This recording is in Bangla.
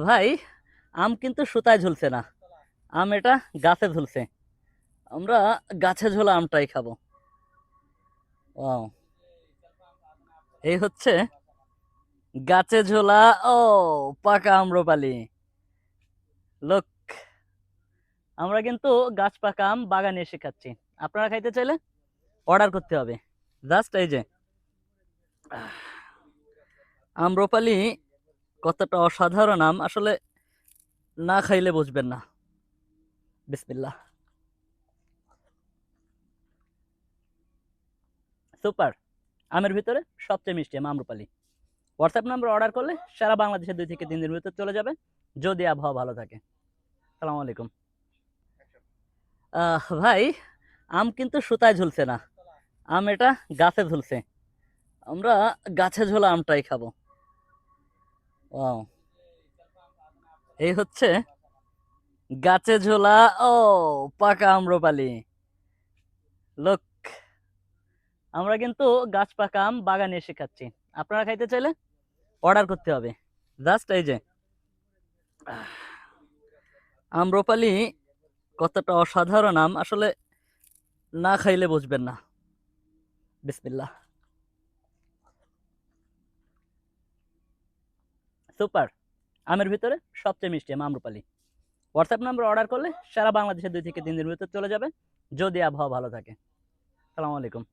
ভাই, আম কিন্তু সুতায় ঝুলছে না। আম এটা গাছে ঝুলছে। আমরা গাছে ঝোলা আমটাই খাবো। ওয়াও! এই হচ্ছে গাছে ঝোলা ও পাকা আম্রপালি। লোক, আমরা কিন্তু গাছ পাকা আম বাগানে এসে খাচ্ছি। আপনারা খাইতে চাইলে অর্ডার করতে হবে। জাস্ট এই যে আহ, আম্রপালি কতটা অসাধারণ আম আসলে না খাইলে বুঝবেন না। বিসমিল্লাহ। সুপার! আমের ভিতরে সবচেয়ে মিষ্টি আম আম্রপালি। হোয়াটসঅ্যাপ নাম্বার অর্ডার করলে সারা বাংলাদেশে 2 থেকে 3 দিনের ভিতর চলে যাবে, যদি আবহাওয়া ভালো থাকে। সালামু আলাইকুম। ভাই, আম কিন্তু সুতায় ঝুলছে না। আম এটা গাছে ঝুলছে। আমরা গাছে ঝোলা আমটাই খাবো। ওয়াও! এই হচ্ছে গাছে ঝোলা ও পাকা আম্রপালি। লোক, আমরা কিন্তু গাছ পাকা আম বাগানে এসে খাচ্ছি। আপনারা খাইতে চাইলে অর্ডার করতে হবে। জাস্ট এই যে আহ, আম্রপালি কতটা অসাধারণ আম আসলে না খাইলে বুঝবেন না। বিসমিল্লাহ। সুপার! আমের ভিতরে সবচেয়ে মিষ্টি আম আম্রপালি। হোয়াটসঅ্যাপ নাম্বার অর্ডার করলে সারা বাংলাদেশে 2 থেকে 3 দিনের ভিতর চলে যাবে, যদি আবহাওয়া ভালো থাকে। সালামু আলাইকুম।